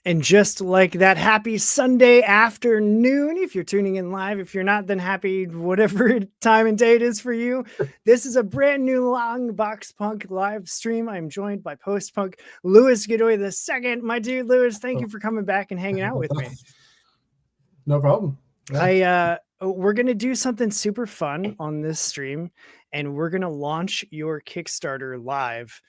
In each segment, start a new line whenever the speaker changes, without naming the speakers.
And just like that, happy Sunday afternoon. If you're tuning in live, if you're not, then happy whatever time and day it is for you. This is a brand new Long Box Punk live stream. I'm joined by post punk Luis Godoy II. My dude, Luis, thank you for coming back and hanging out with me.
No problem. Yeah.
We're going to do something super fun on this stream, and we're going to launch your Kickstarter live.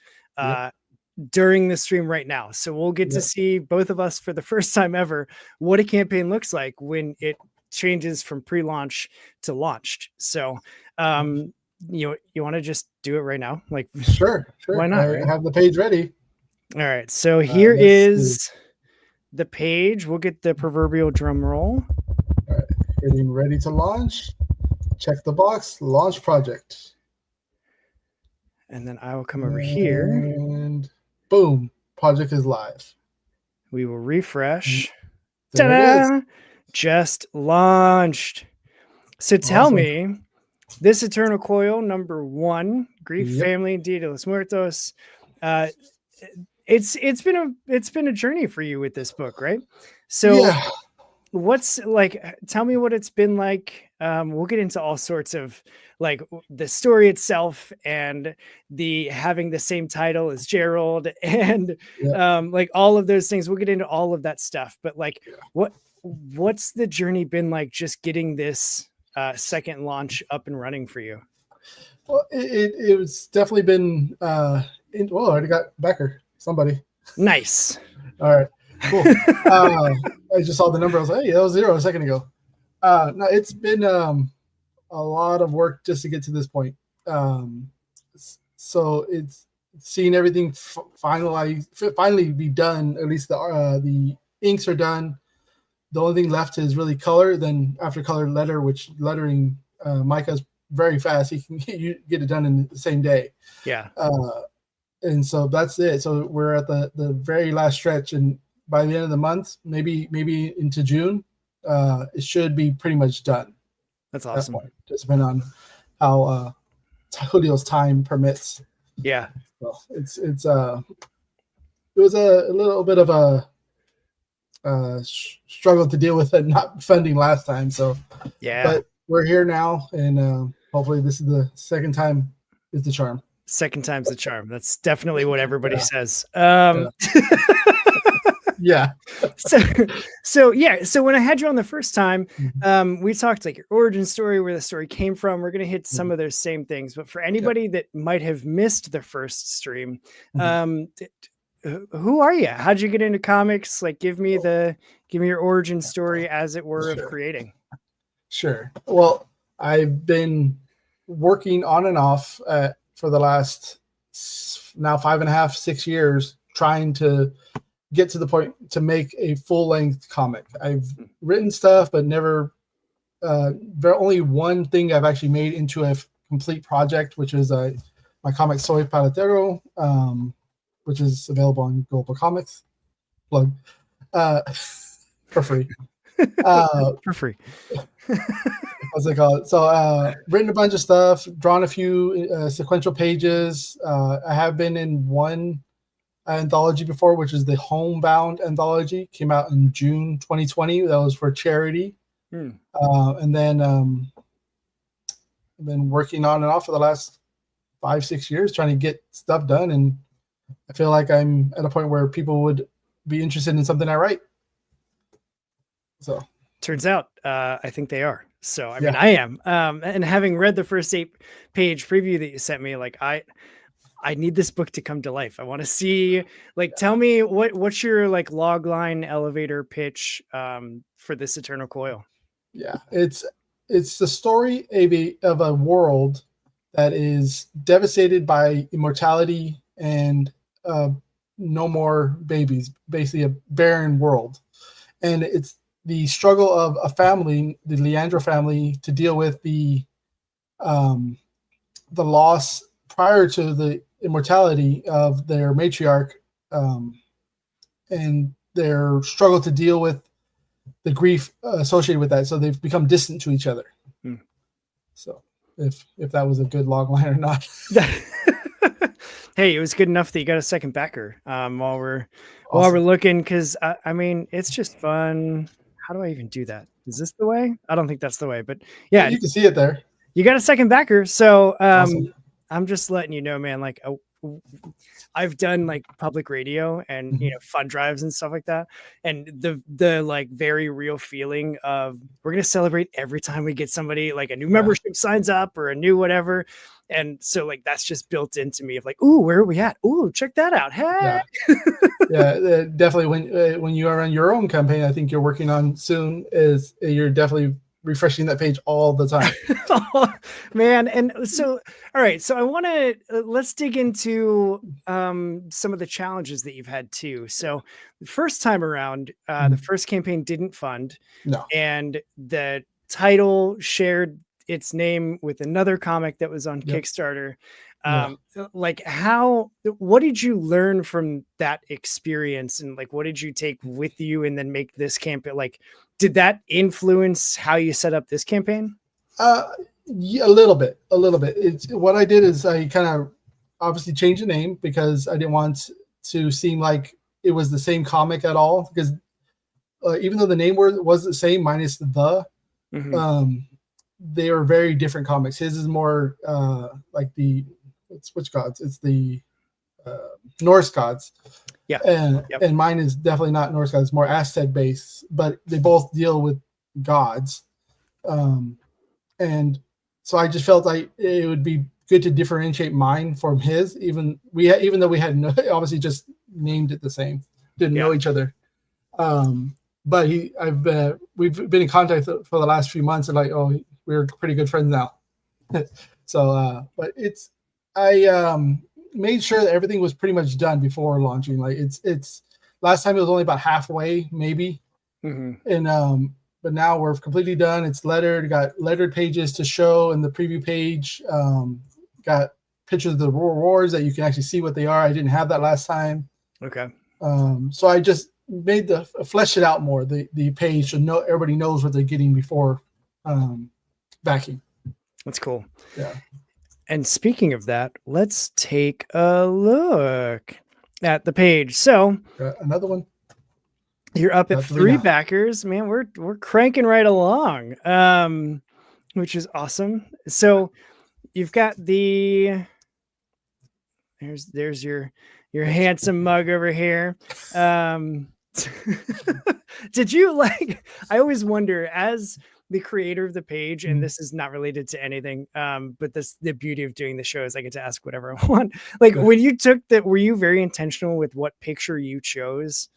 During the stream right now. So we'll get to see both of us for the first time ever what a campaign looks like when it changes from pre-launch to launched. So you want to just do it right now? Like
sure.
Why not?
I have the page ready.
All right. So here is the page. We'll get the proverbial drum roll.
All right. Getting ready to launch. Check the box. Launch project.
And then I will come over here.
And boom, project is live.
We will refresh. Ta-da! Just launched. So tell me, This Eternal Coil, #1, Grief, Family, Dia de los Muertos. It's been a journey for you with this book, right? So what's like, tell me what it's been like. We'll get into all sorts of like the story itself and the having the same title as Gerald and like all of those things. We'll get into all of that stuff. But like, what's the journey been like just getting this second launch up and running for you?
Well, it's definitely been I already got Becker, somebody.
Nice.
All right, cool. I just saw the number. I was like, hey, that was 0 a second ago. No, it's been a lot of work just to get to this point. So it's seeing everything finally be done. At least the inks are done. The only thing left is really color. Then after color, letter, which lettering, Micah's very fast. He can get it done in the same day.
Yeah.
And so that's it. So we're at the very last stretch, and by the end of the month, maybe into June, it should be pretty much done.
That's awesome.
Just depending on how Julio's time permits.
Yeah.
So it was a little bit of a struggle to deal with it not funding last time. So but we're here now, and hopefully this is the second time is the charm.
Second time's the charm. That's definitely what everybody says.
Yeah.
So when I had you on the first time, we talked like your origin story, where the story came from. We're going to hit some of those same things, but for anybody that might have missed the first stream, who are you? How'd you get into comics? Like, give me your origin story, as it were, of creating.
Sure. Well, I've been working on and off for the last now 5.5, 6 years, trying to get to the point to make a full-length comic. I've written stuff, but never only one thing I've actually made into a complete project, which is my comic Soy Paletero, which is available on Global Comics. Plug. For free.
For free.
What's it called? So written a bunch of stuff, drawn a few sequential pages. I have been in one anthology before, which is the Homebound anthology. Came out in June 2020. That was for charity. And then I've been working on and off for the last 5-6 years trying to get stuff done, and I feel like I'm at a point where people would be interested in something I write. So
turns out I think they are. So I mean, I am. And having read the first 8-page preview that you sent me, like I need this book to come to life. I want to see, like, tell me what's your like log line elevator pitch for This Eternal Coil?
Yeah, it's the story of a world that is devastated by immortality and no more babies, basically a barren world. And it's the struggle of a family, the Leandro family, to deal with the loss prior to the immortality of their matriarch, and their struggle to deal with the grief associated with that. So they've become distant to each other. So if that was a good log line or not.
Hey, it was good enough that you got a second backer while we're
Awesome.
looking, because I mean, it's just fun. How do I even do that? Is this the way? I don't think that's the way, but yeah,
You can see it there.
you got a second backer. So
Awesome.
I'm just letting you know, man, like I've done like public radio and
Mhm.
fun drives and stuff like that, and the like very real feeling of we're gonna celebrate every time we get somebody, like a new
Yeah.
membership signs up or a new whatever, and so like that's just built into me of like, ooh, where are we at? Ooh, check that out. Hey.
Yeah. Yeah, definitely. When you are on your own campaign, I think you're working on soon, is you're definitely refreshing that page all the time.
Oh, man. And so, all right, so I want to let's dig into some of the challenges that you've had too. So the first time around, the
Mhm.
first campaign didn't fund,
No.
and the title shared its name with another comic that was on
Yep.
Kickstarter.
Yeah.
Like what did you learn from that experience, and like what did you take with you and then make this campaign? Like, did that influence how you set up this campaign?
Uh, yeah, a little bit, a little bit. It's what I did is I kind of obviously changed the name because I didn't want to seem like it was the same comic at all. Because even though the name was the same minus the,
Mhm.
um, they are very different comics. His is more like it's which gods? It's the uh, Norse gods,
Yeah. Yep.
and mine is definitely not Norse gods. It's more Aztec based, but they both deal with gods. Um, and so I just felt like it would be good to differentiate mine from his. Even though we had obviously just named it the same, didn't
Yeah.
know each other. Um, but we've been in contact for the last few months, and like, oh, we're pretty good friends now. So, but I made sure that everything was pretty much done before launching. Like it's last time it was only about halfway, maybe,
Mhm.
and but now we're completely done. It's lettered, got lettered pages to show in the preview page. Got pictures of the rewards that you can actually see what they are. I didn't have that last time.
Okay.
So I just made the flesh it out more. The page so everybody knows what they're getting before backing.
That's cool.
Yeah.
And speaking of that, let's take a look at the page. So
Got another one.
you're up at
Got three
3
now.
backers. Man, we're cranking right along. Which is awesome. So you've got there's your handsome mug over here. Um did you like, I always wonder, as the creator of the page, and this is not related to anything, but this the beauty of doing the show is I get to ask whatever I want. Like when you took that, were you very intentional with what picture you chose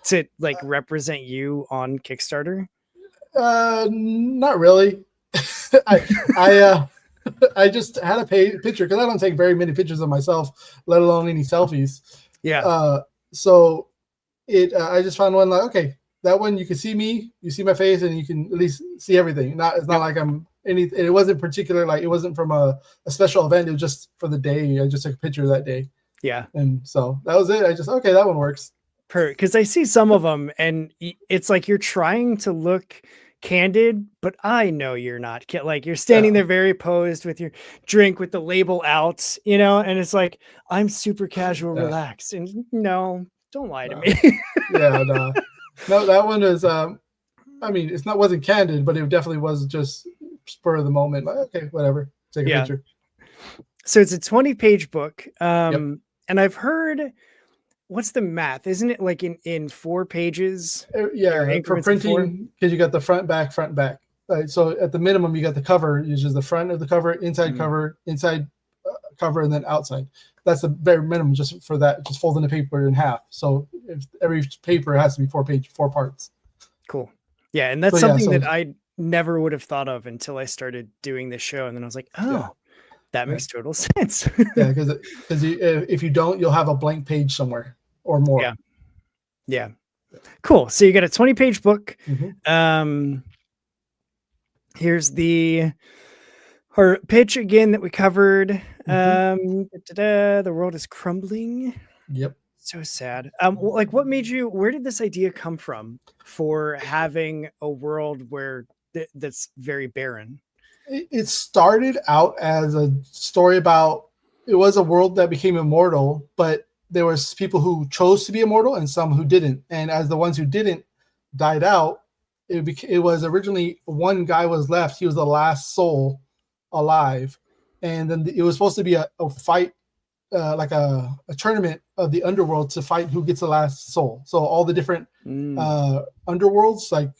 to like represent you on Kickstarter?
Not really. I I just had a picture because I don't take very many pictures of myself, let alone any selfies.
Yeah.
Uh, so I just found one like, okay, that one you can see me, you see my face, and you can at least see everything. It's not
Yep.
like I'm any. It wasn't particular, like it wasn't from a special event. It was just for the day. I just took a picture that day,
Yeah.
and so that was it. I just okay, that one works.
Because I see some of them, and it's like you're trying to look candid, but I know you're not. Like you're standing
Yeah,
there very posed with your drink with the label out, and it's like I'm super casual,
yeah,
relaxed, and no, don't lie to
no,
me.
yeah, no, no. That one is. I mean, it's not wasn't candid, but it definitely was just spur of the moment. Like, okay, whatever, take a
Yeah.
picture.
So it's a 20-page book,
Yep.
and I've heard, what's the math? Isn't it like in 4 pages or
Yeah, for
increments of 4?
printing, because you got the front, back, front, back. Right. So at the minimum, you got the cover, which is the front of the cover,
Mhm.
inside cover, and then outside. That's the bare minimum just for that, just folding the paper in half. So if every paper has to be 4 parts.
Cool. Yeah, and
So
that's
yeah,
something
so
that I never would have thought of until I started doing this show, and then I was like,
yeah,
"Oh, that
yeah,
makes total sense."
yeah, because if you don't, you'll have a blank page somewhere or
Yeah,
more.
yeah. Cool. So you got a 20-page book.
Mhm.
Um, here's the our pitch again that we covered.
Mhm.
The world is crumbling.
Yep.
So sad. Like what made you, where did this idea come from for having a world where that's very barren?
It started out as a story about it was a world that became immortal, but there was people who chose to be immortal and some who didn't. And as the ones who didn't died out, it was originally one guy was left. He was the last soul alive. And then it was supposed to be a fight, like a tournament of the underworld to fight who gets the last soul. So all the different underworlds, like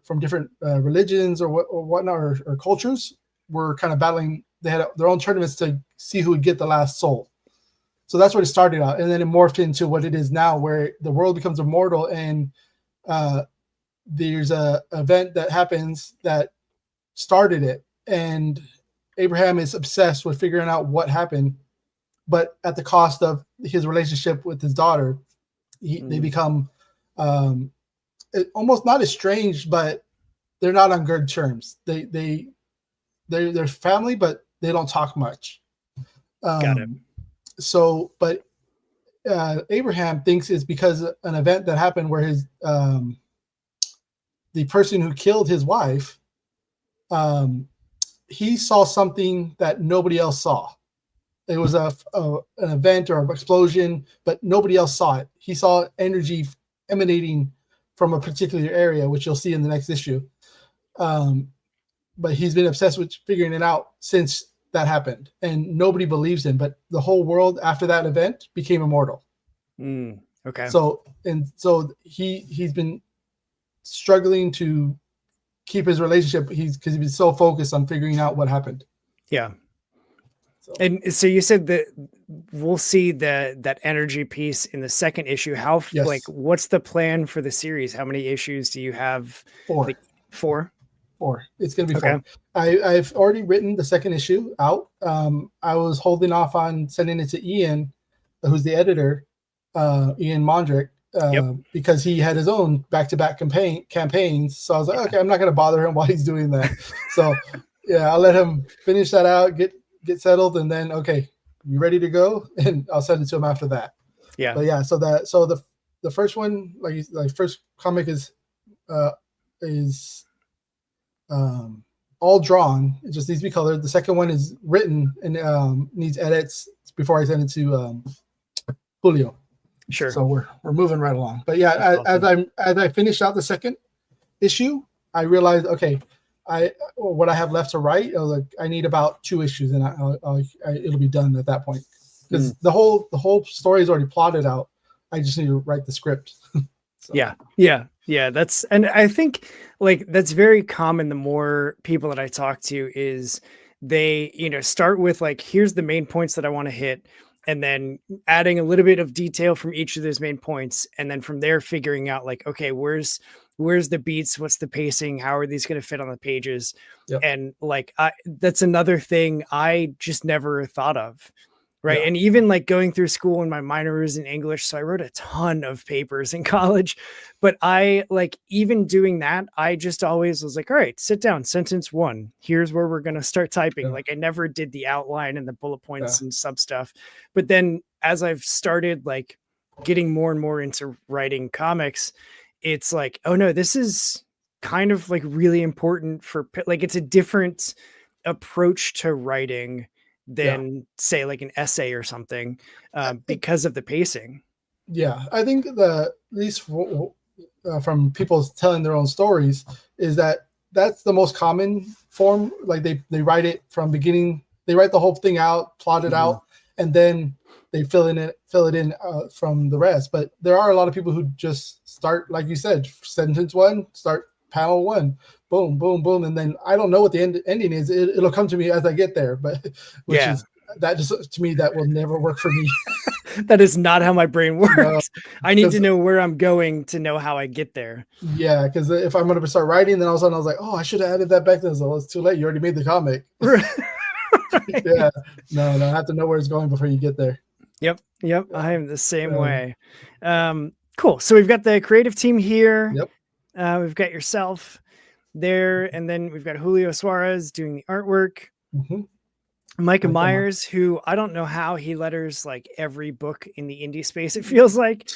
from different religions or whatnot, or cultures, were kind of battling. They had their own tournaments to see who would get the last soul. So that's what it started out, and then it morphed into what it is now, where the world becomes immortal, and there's a event that happens that started it, and Abraham is obsessed with figuring out what happened, but at the cost of his relationship with his daughter. They become almost not estranged, but they're not on good terms. They're family, but they don't talk much.
Got it.
So, but Abraham thinks it's because an event that happened where his the person who killed his wife, he saw something that nobody else saw. It was an event or an explosion, but nobody else saw it. He saw energy emanating from a particular area, which you'll see in the next issue. But he's been obsessed with figuring it out since that happened, and nobody believes him. But the whole world after that event became immortal.
Okay.
So he's been struggling to keep his relationship. Because he's been so focused on figuring out what happened.
Yeah. And so you said that we'll see that energy piece in the second issue. How like what's the plan for the series? How many issues do you have?
4.
Like, 4.
4. It's going to be 4. I've already written the second issue out. I was holding off on sending it to Ian, who's the editor, Ian Mondrick, because he had his own back-to-back campaigns. So I was like, okay, I'm not going to bother him while he's doing that. So yeah, I'll let him finish that out, get settled, and then okay, you ready to go? And I'll send it to him after that.
Yeah.
But yeah, so the first one, like first comic is all drawn. It just needs to be colored. The second one is written and needs edits before I send it to Julio.
Sure.
So we're moving right along. But yeah, awesome. as I finished out the second issue, I realized, okay, what I have left to write, I need about 2 issues, and it'll be done at that point, because the whole story is already plotted out. I just need to write the script. So.
Yeah. And I think like that's very common. The more people that I talk to is they, start with like, here's the main points that I want to hit, and then adding a little bit of detail from each of those main points. And then from there, figuring out like, okay, where's the beats? What's the pacing? How are these going to fit on the pages? Yep. And like, that's another thing I just never thought of. Right. Yeah. And even like going through school, and my minor was in English, so I wrote a ton of papers in college, but I like, even doing that, I just always was like, all right, sit down, sentence 1, here's where we're going to start typing. Yeah. Like I never did the outline and the bullet points and sub stuff. But then as I've started like getting more and more into writing comics, it's like, oh no, this is kind of like really important for like, it's a different approach to writing than say like an essay or something, because of the pacing.
Yeah, I think at least from people telling their own stories, is that's the most common form. Like they write it from beginning, they write the whole thing out, plot it out, and then they fill it in from the rest. But there are a lot of people who just start, like you said, sentence 1, start panel 1, boom, boom, boom, and then I don't know what the ending is. It'll come to me as I get there, but is that just, to me, that will never work for me.
That is not how my brain works. No, I need to know where I'm going to know how I get there.
Yeah, because if I'm going to start writing, then all of a sudden I was like, oh, I should have added that back then. So it's too late. You already made the comic. Yeah, no, I have to know where it's going before you get there.
Yep. I am the same way. Cool. So we've got the creative team here.
Yep.
We've got yourself there, and then we've got Julio Suarez doing the artwork. Micah Myers, who I don't know how he letters like every book in the indie space, it feels like.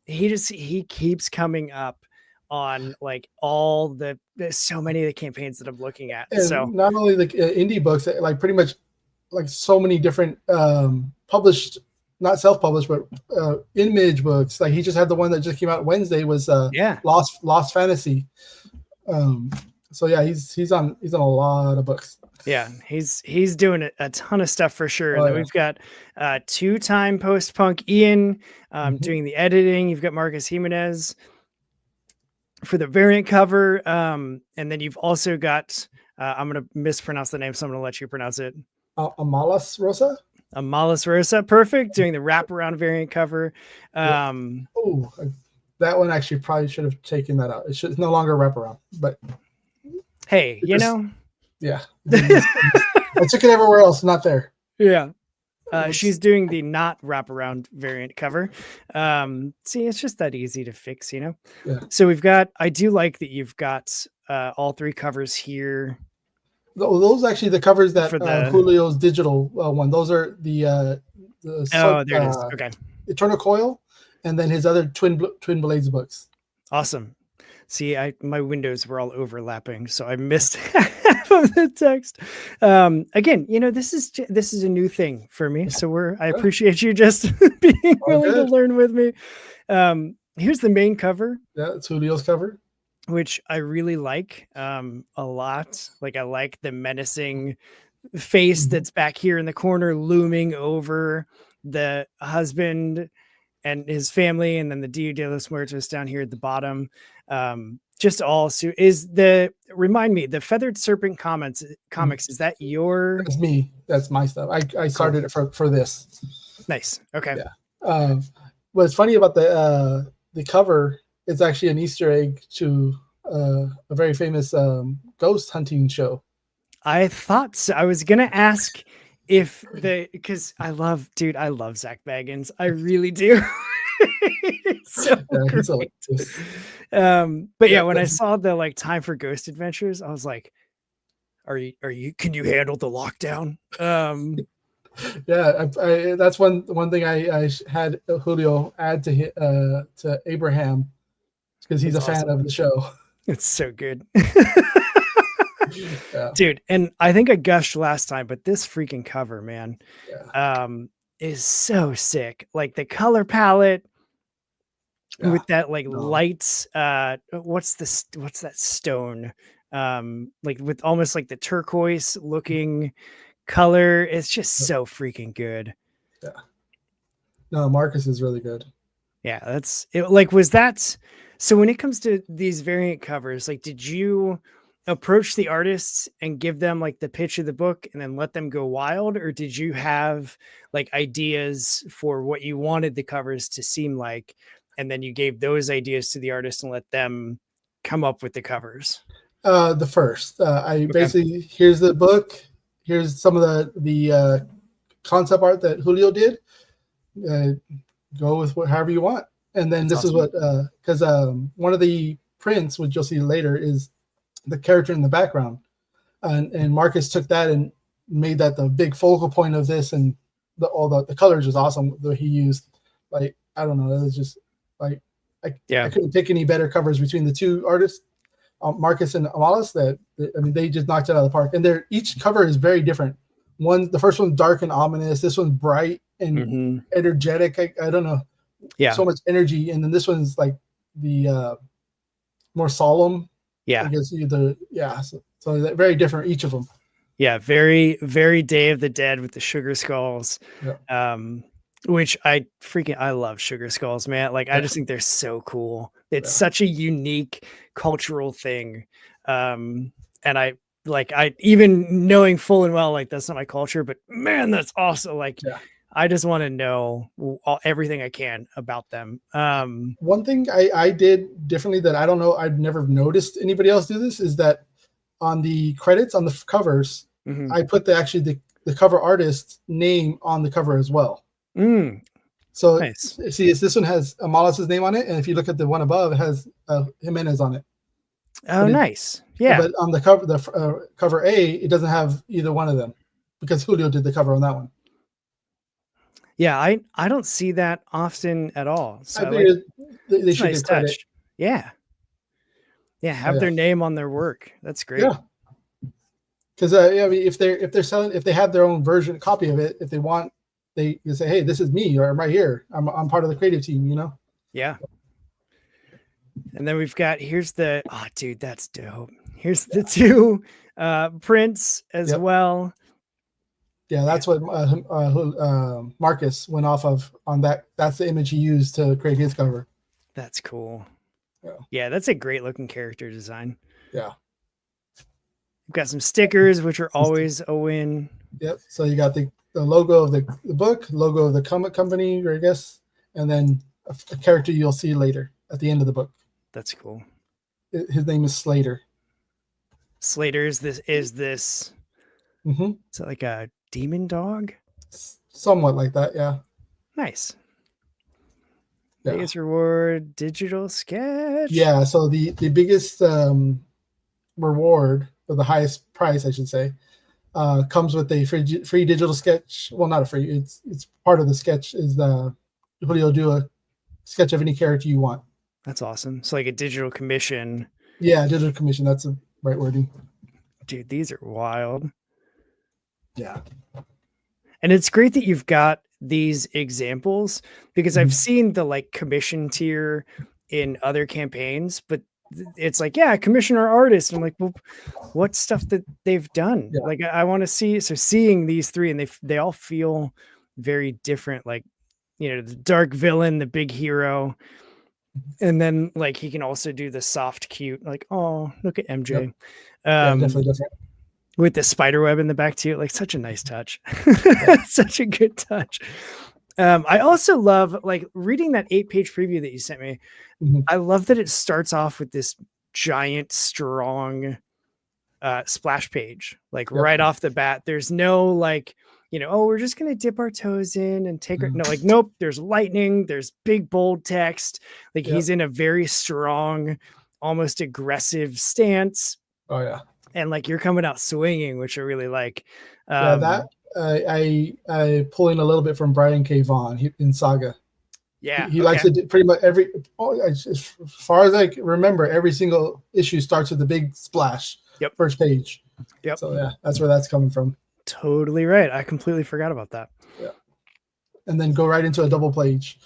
He keeps coming up on like there's so many of the campaigns that I'm looking at.
And
so
not only the indie books, like pretty much like so many different published, not self-published, but image books. Like he just had the one that just came out Wednesday was Lost Fantasy. So yeah, he's on a lot of books.
Yeah, he's doing a ton of stuff for sure. And then we've got two-time post-punk Ian doing the editing. You've got Marcus Jimenez for the variant cover. And then you've also got, I'm going to mispronounce the name, so I'm going to let you pronounce it.
Amalas Rosa?
Amalas Rosa, perfect, doing the wraparound variant cover.
Oh, that one actually probably should have taken that out. It's no longer wraparound, but
hey, you know.
Yeah. I took it everywhere else, not there.
Yeah. She's doing the not wraparound variant cover. See, it's just that easy to fix, you know?
Yeah.
So I do like that you've got all three covers here.
Those actually the covers that Julio's digital one. Those are there it is. Okay. Eternal Coil, and then his other Twin Blades books.
Awesome. See, my windows were all overlapping, so I missed half of the text. Again, you know, this is a new thing for me, so I appreciate you just being willing to learn with me. Here's the main cover.
Yeah, it's Julio's cover,
which I really like a lot. Like I like the menacing face that's back here in the corner, looming over the husband and his family, and then the Dia de los Muertos down here at the bottom. Just all remind me, the Feathered Serpent comics, is that your?
That's me. That's my stuff. I started it for this.
Nice. Okay.
Yeah. What's funny about the cover, it's actually an Easter egg to a very famous ghost hunting show.
I thought so. I was gonna ask because I love Zach Baggins. I really do. So great. But yeah, when I saw the like Time for Ghost Adventures, I was like, can you handle the lockdown?
Yeah, that's one thing I had Julio add to Abraham, because he's a fan of the show.
It's so good. Dude, and I think I gushed last time, but this freaking cover, man, is so sick. Like the color palette with that lights, what's that stone? Like with almost like the turquoise looking color. It's just so freaking good.
Yeah. No, Marcus is really good.
Yeah, that's it. Like, was that so when it comes to these variant covers, like, did you approach the artists and give them like the pitch of the book and then let them go wild, or did you have like ideas for what you wanted the covers to seem like, and then you gave those ideas to the artist and let them come up with the covers?
The first, basically, here's the book, here's some of the concept art that Julio did. Go with however you want, and then this is what because one of the prints, which you'll see later, is the character in the background, and Marcus took that and made that the big focal point of this, and the colors was awesome that he used. Like, I don't know, it was just like I couldn't pick any better covers between the two artists, Marcus and Amalas. They just knocked it out of the park, and each cover is very different. The first one's dark and ominous. This one's bright and energetic. I don't know, so much energy, and then this one's like the more solemn.
Yeah,
I guess so they're very different, each of them.
Yeah, very, very Day of the Dead with the sugar skulls. Yeah. Which I love sugar skulls, man. Like, I just think they're so cool. It's such a unique cultural thing. And I even knowing full and well, like, that's not my culture, but man, that's awesome. Like, I just want to know everything I can about them.
One thing I did differently that I don't know, I've never noticed anybody else do this, is that on the credits, on the covers, I put the cover artist's name on the cover as well. So nice. See, this one has Amalas' name on it, and if you look at the one above, it has Jimenez on it.
Oh, nice. Yeah.
But on the cover A, it doesn't have either one of them, because Julio did the cover on that one.
Yeah, I don't see that often at all. So
they should get credit.
Yeah. Yeah, have their name on their work. That's great.
Yeah. Because I mean, if they're selling, if they have their own version copy of it, if they want, they say, hey, this is me, or I'm right here. I'm part of the creative team, you know?
Yeah. And then we've got, here's the, oh dude, that's dope. Here's the two prints as well.
Yeah, that's what Marcus went off of on that. That's the image he used to create his cover.
That's cool. Yeah, that's a great looking character design.
Yeah.
We've got some stickers, which are always a win.
Yep. So you got the logo of the book, logo of the comic company, I guess, and then a character you'll see later at the end of the book.
That's cool.
His name is Slater.
Slater is this. Is it like a demon dog?
Somewhat like that, yeah.
Nice. Biggest reward, digital sketch.
Yeah, so the biggest reward, or the highest price, I should say, comes with a free digital sketch. Well, not a free. It's part of the sketch. Is you'll do a sketch of any character you want.
That's awesome. So like a digital commission.
Yeah, digital commission. That's the right wording.
Dude, these are wild.
Yeah.
And it's great that you've got these examples, because I've seen the like commission tier in other campaigns, but it's like, yeah, commission our artist. I'm like, well, what stuff that they've done? Yeah. Like, I want to see. So seeing these three, and they all feel very different. Like, you know, the dark villain, the big hero, and then like he can also do the soft, cute, like, oh, look at MJ.
Yep. Yeah, definitely different.
With the spider web in the back too, like such a nice touch. Such a good touch. I also love like reading that 8-page preview that you sent me. I love that it starts off with this giant, strong splash page, like right off the bat. There's no like, you know, oh, we're just going to dip our toes in and take no, like, nope, there's lightning, there's big, bold text. Like he's in a very strong, almost aggressive stance.
Oh yeah.
And like you're coming out swinging, which I really like.
Yeah, that I pull in a little bit from Brian K. Vaughan in Saga.
Yeah,
he likes to do pretty much every. As far as I remember, every single issue starts with a big splash.
Yep.
First page.
Yep.
So yeah, that's where that's coming from.
Totally right. I completely forgot about that.
Yeah. And then go right into a double page.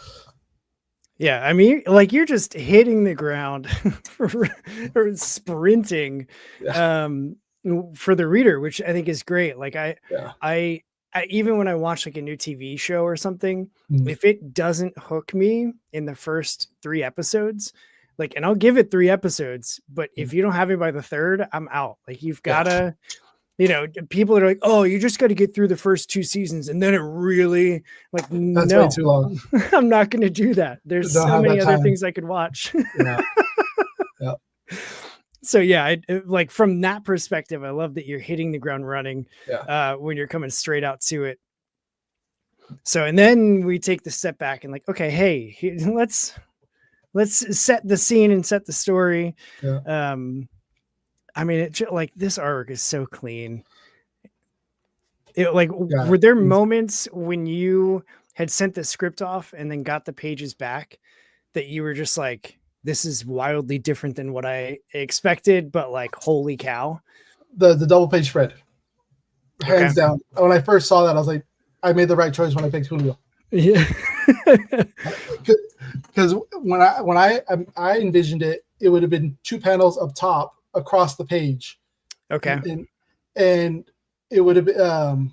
Yeah, I mean, like you're just hitting the ground or sprinting for the reader, which I think is great. Like I even when I watch like a new TV show or something, if it doesn't hook me in the first 3 episodes, like, and I'll give it 3 episodes, but if you don't have me by the 3rd, I'm out. Like you've gotta, you know, people are like, oh, you just got to get through the first 2 seasons. And then it really like,
that's
no,
way too long.
I'm not going to do that. There's so many other things I could watch.
Yeah.
So yeah, like from that perspective, I love that you're hitting the ground running when you're coming straight out to it. So, and then we take the step back and like, okay, hey, let's set the scene and set the story.
Yeah.
I mean, it like this artwork is so clean. Were there moments when you had sent the script off and then got the pages back that you were just like, this is wildly different than what I expected, but like, holy cow.
The double page spread. Hands down. When I first saw that, I was like, I made the right choice when I picked Julio.
Yeah.
Because when I envisioned it, it would have been 2 panels up top across the page.
Okay.
And it would have been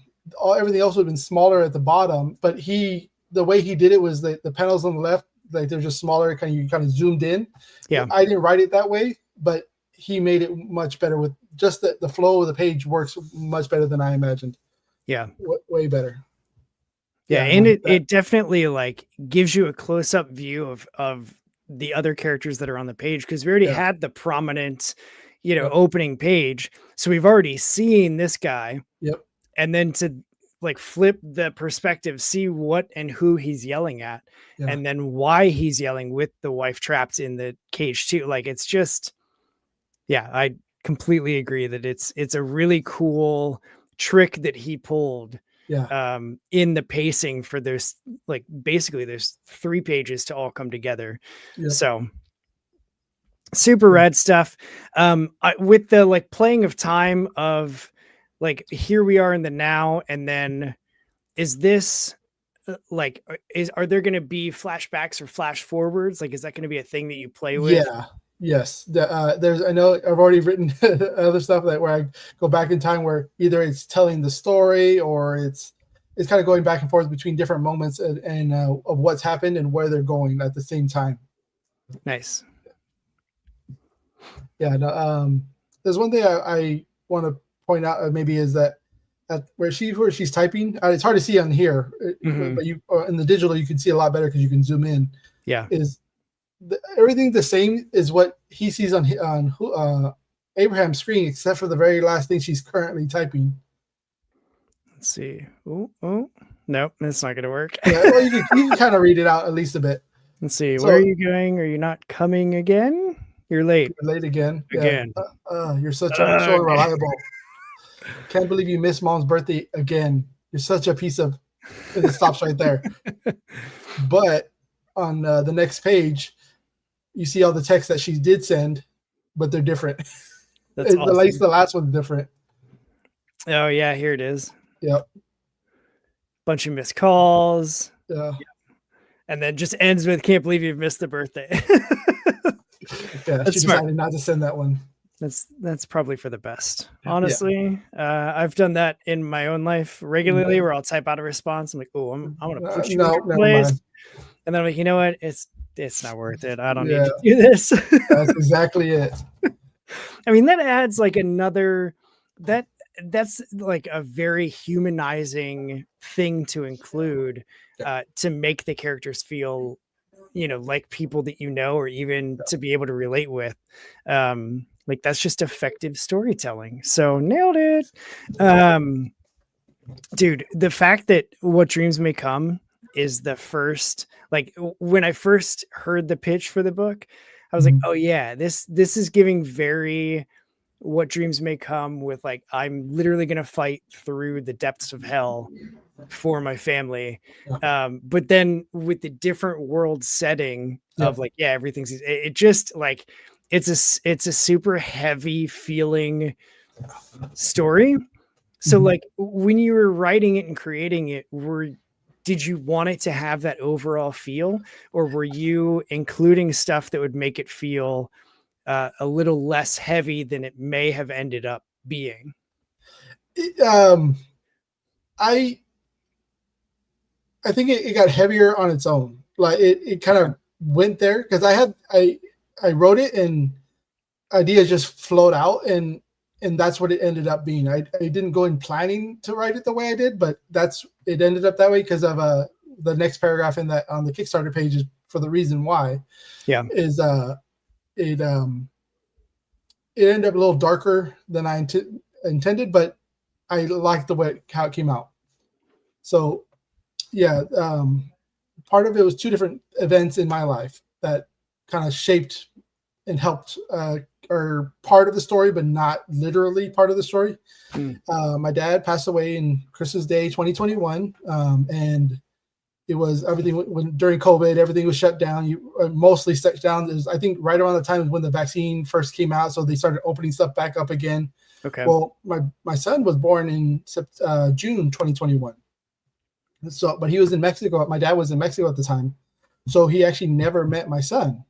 everything else would have been smaller at the bottom, but the way he did it was the panels on the left, like they're just smaller, you kind of zoomed in.
Yeah.
I didn't write it that way, but he made it much better with just the flow of the page works much better than I imagined.
Yeah.
Way better.
Yeah. And it definitely like gives you a close up view of the other characters that are on the page. Cause we already had the prominent, you know, opening page. So we've already seen this guy.
Yep.
And then to like flip the perspective, see what and who he's yelling at, and then why he's yelling with the wife trapped in the cage too. Like, it's just, I completely agree that it's a really cool trick that he pulled in the pacing for those, like basically there's 3 pages to all come together. So super rad stuff. With the like playing of time of like here we are in the now, and then is this like are there going to be flashbacks or flash forwards? Like, is that going to be a thing that you play with?
Yeah. Yes. There's. I know I've already written other stuff that where I go back in time, where either it's telling the story or it's kind of going back and forth between different moments and of what's happened and where they're going at the same time.
Nice.
Yeah. No, there's one thing I want to point out maybe is that where she's typing, it's hard to see on here, but you in the digital you can see a lot better because you can zoom in.
Yeah.
Is everything the same as what he sees on Abraham's screen, except for the very last thing she's currently typing.
Let's see. Oh, nope, that's not going to work.
Yeah, well, you can kind of read it out at least a bit.
Let's see. So, where are you going? Are you not coming again? You're late.
You're late again.
Again.
Yeah. You're so unreliable. Can't believe you missed Mom's birthday again. You're such a piece of. It stops right there. But on the next page, you see all the texts that she did send, but they're different.
That's awesome.
At least the last one's different.
Oh yeah, here it is.
Yep.
Bunch of missed calls.
Yeah.
And then just ends with "Can't believe you've missed the birthday."
Yeah, she decided not to send that one.
That's probably for the best, honestly. Yeah. I've done that in my own life regularly, where I'll type out a response. I'm like, "Oh, I'm gonna push you in place," and then I'm like, "You know what? It's not worth it. I don't need to do this."
That's exactly it.
I mean, that adds like another that's like a very humanizing thing to include to make the characters feel, like people that or even to be able to relate with. Like that's just effective storytelling. So nailed it. Dude, the fact that What Dreams May Come is the first, like when I first heard the pitch for the book, I was like, oh yeah, this is giving very What Dreams May Come, with like, I'm literally going to fight through the depths of hell for my family. But then with the different world setting of like, everything's, it just like, it's a super heavy feeling story. So like when you were writing it and creating it, did you want it to have that overall feel, or were you including stuff that would make it feel a little less heavy than it may have ended up being?
I think it got heavier on its own. Like it kind of went there because I wrote it and ideas just flowed out, and that's what it ended up being. I didn't go in planning to write it the way I did, but it ended up that way because of the next paragraph on the Kickstarter page is for the reason why. Yeah, is it ended up a little darker than I intended, but I liked how it came out. So yeah, part of it was two different events in my life that kind of shaped and helped or part of the story, but not literally part of the story. My dad passed away in Christmas Day 2021, and it was everything when during COVID, everything was shut down. You mostly shut down. I think right around the time when the vaccine first came out, so they started opening stuff back up again. Okay. Well, my son was born in June 2021. So, but he was in Mexico. My dad was in Mexico at the time, so he actually never met my son.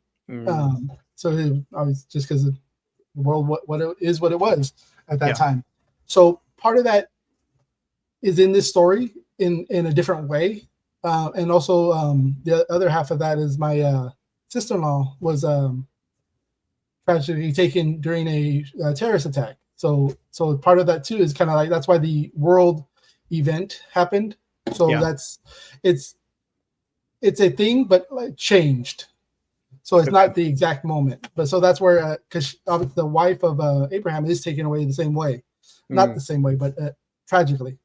So I was just because the world what it is what it was at that time. So part of that is in this story in a different way, and also the other half of that is my sister-in-law was tragically taken during a terrorist attack. So part of that too is kind of like that's why the world event happened. So it's a thing, but like changed. So it's not the exact moment, but so that's where because the wife of Abraham is taken away the same way, not the same way, but tragically.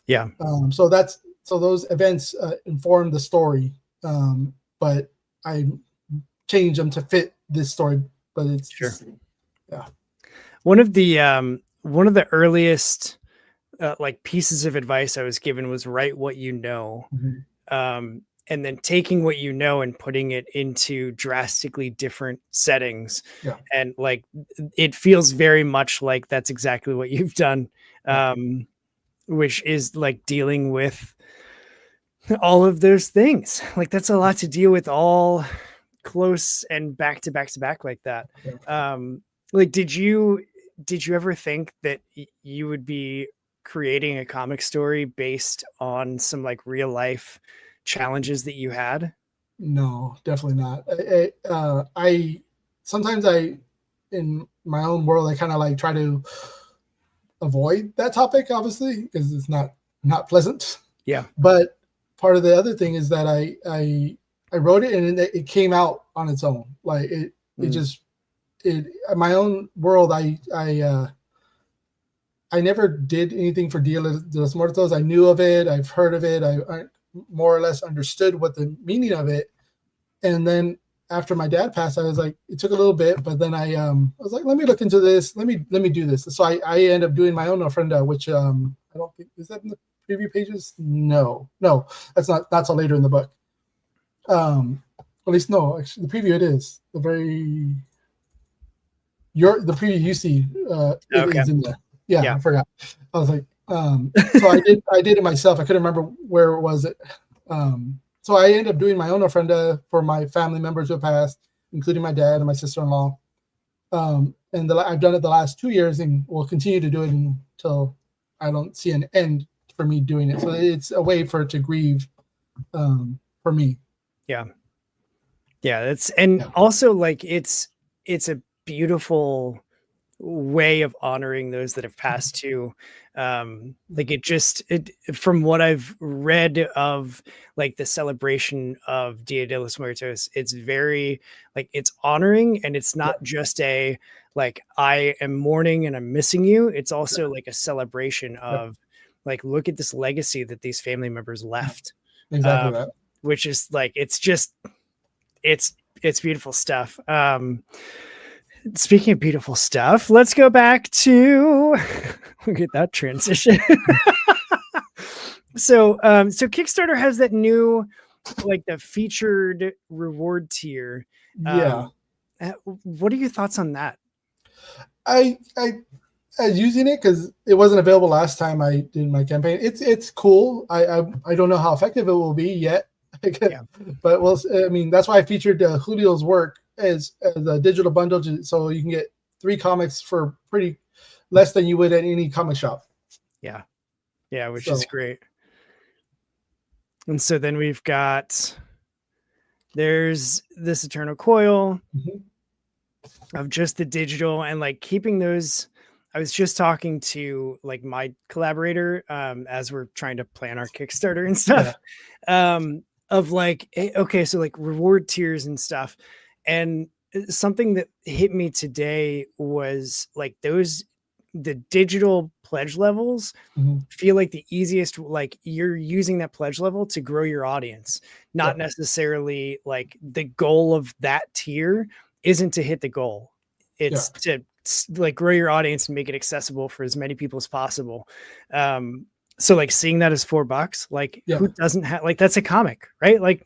Yeah. So those events inform the story, but I changed them to fit this story. But it's
one of the earliest like pieces of advice I was given was write what you know. And then taking what you know and putting it into drastically different settings. And like, it feels very much like that's exactly what you've done which is like dealing with all of those things. Like that's a lot to deal with, all close and back to back to back like that. Like, did you ever think that you would be creating a comic story based on some like real life challenges that you had?
No, definitely not. I sometimes in my own world, I kind of like try to avoid that topic, obviously, because it's not pleasant.
Yeah.
But part of the other thing is that I wrote it and it came out on its own. Like it just in my own world. I never did anything for Dia de los Muertos. I knew of it. I've heard of it. I more or less understood what the meaning of it. And then after my dad passed, I was like, it took a little bit, but then I was like, let me look into this. Let me do this. So I ended up doing my own ofrenda, which I don't think, is that in the preview pages? No, that's not till later in the book. At least no, actually the preview it is. The preview you see it is in there. Yeah, I forgot. I was like, so I did it myself. I couldn't remember where it was. So I ended up doing my own ofrenda for my family members who passed, including my dad and my sister-in-law. And I've done it the last 2 years, and will continue to do it until I don't see an end for me doing it. So it's a way for it to grieve for me.
Yeah. That's also like it's a beautiful way of honoring those that have passed too. Like it from what I've read of like the celebration of Dia de los Muertos, it's very like it's honoring, and it's not just a like I am mourning and I'm missing you. It's also like a celebration of like, look at this legacy that these family members left.
Exactly that.
Which is like it's beautiful stuff. Speaking of beautiful stuff, let's go back to look at that transition. So Kickstarter has that new, like the featured reward tier.
Yeah.
What are your thoughts on that?
I using it because it wasn't available last time I did my campaign. It's cool. I don't know how effective it will be yet. But I mean, that's why I featured Julio's work as a digital bundle, so you can get 3 comics for pretty less than you would at any comic shop.
Yeah, which is great. And so then we've got there's This Eternal Coil of just the digital, and like keeping those. I was just talking to like my collaborator as we're trying to plan our Kickstarter and stuff. Of like, okay, so like reward tiers and stuff. And something that hit me today was like the digital pledge levels feel like the easiest, like you're using that pledge level to grow your audience, not necessarily like the goal of that tier isn't to hit the goal. It's to like grow your audience and make it accessible for as many people as possible. So like seeing that as $4, like who doesn't have, like, that's a comic, right? Like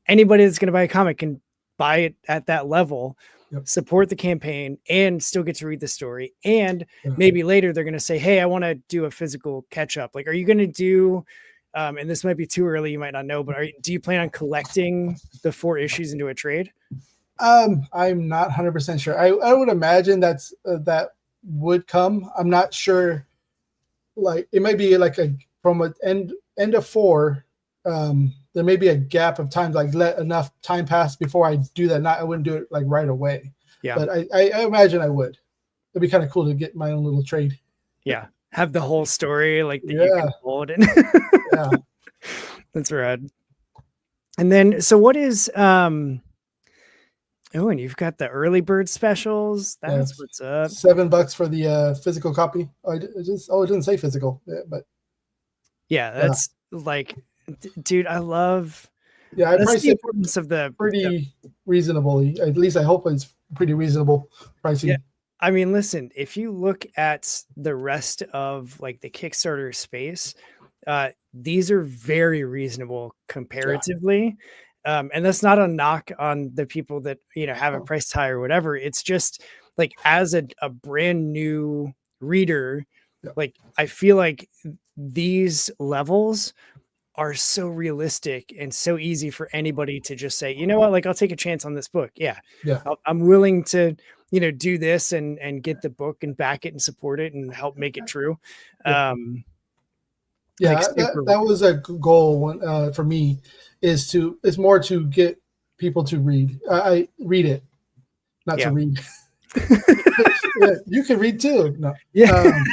anybody that's going to buy a comic can buy it at that level, support the campaign, and still get to read the story. And maybe later they're going to say, hey, I want to do a physical catch up. Like, are you going to do, and this might be too early, you might not know, but do you plan on collecting the 4 issues into a trade?
I'm not 100% sure. I would imagine that would come. I'm not sure. Like it might be like from an end of 4. There may be a gap of time, like let enough time pass before I do that. I wouldn't do it like right away. But I imagine I would. It'd be kind of cool to get my own little trade.
Have the whole story like that you can hold in. That's rad. And then so what is oh, and you've got the early bird specials. That's what's up.
$7 for the physical copy. It didn't say physical, but
that's like, dude, I love.
I priced
the
it
importance of the
pretty reasonably. At least I hope it's pretty reasonable pricing.
I mean, listen, if you look at the rest of like the Kickstarter space, these are very reasonable comparatively. And that's not a knock on the people that, have it priced high or whatever. It's just like as a brand new reader, Like, I feel like these levels are so realistic and so easy for anybody to just say, you know what, like, I'll take a chance on this book. Yeah.
Yeah.
I'm willing to, do this and get the book and back it and support it and help make it true.
Yeah.
Like,
Yeah,
super.
that was a goal when, for me, is more to get people to read. I read it, not to read. Yeah, you can read too. No.
Yeah.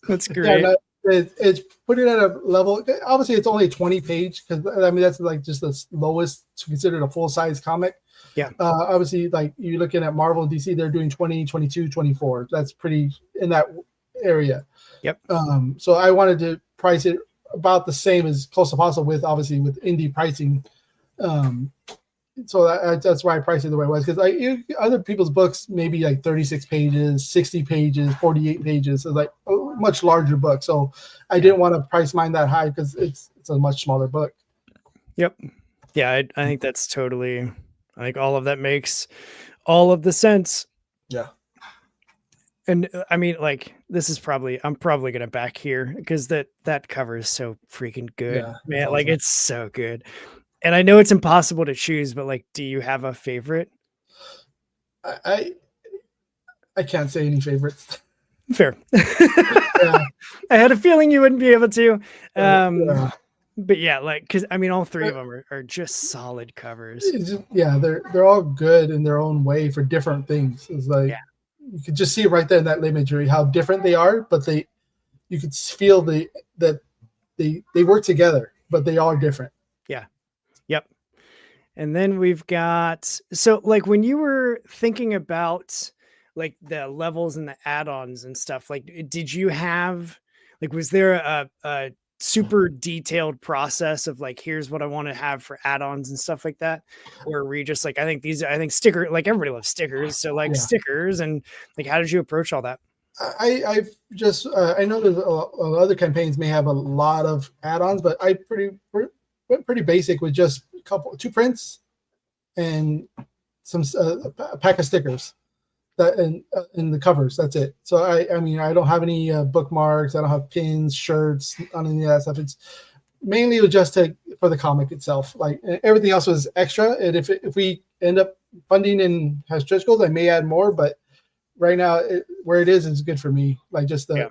That's great.
Yeah, no, it's put it at a level. Obviously, it's only a 20 page because I mean that's like just the lowest considered a full size comic.
Yeah.
Obviously, like you're looking at Marvel and DC, they're doing 20, 22, 24. That's pretty in that area.
Yep.
So I wanted to price it about the same as close to possible with obviously with indie pricing. So that's why I priced it the way it was, because other people's books maybe like 36 pages, 60 pages, 48 pages. So like a much larger book. So I didn't want to price mine that high because it's a much smaller book.
Yep. Yeah, I think that's totally, I think all of that makes all of the sense.
Yeah.
And I mean, like, I'm probably gonna back here because that cover is so freaking good, man.
Awesome.
Like, it's so good. And I know it's impossible to choose, but like, do you have a favorite?
I can't say any favorites.
Fair. Yeah. I had a feeling you wouldn't be able to. But yeah, like, because I mean, all three of them are just solid covers.
Yeah, they're all good in their own way for different things. It's like you could just see it right there in that imagery how different they are, but you could feel that they work together, but they are different.
Yeah. Yep. And then we've got, so like when you were thinking about like the levels and the add-ons and stuff, like did you have, like, was there a super detailed process of like, here's what I want to have for add-ons and stuff like that? Or were you just like, I think sticker, like everybody loves stickers. So like stickers, and like, how did you approach all that?
I've just, I know that other campaigns may have a lot of add-ons, but I went pretty basic with just two prints and some a pack of stickers that in the covers. That's it. So I mean I don't have any bookmarks. I don't have pins, shirts, on any of that stuff. It's mainly just for the comic itself. Like everything else was extra. And if we end up funding and has stretch goals, I may add more. But right now, where it is good for me. Like just the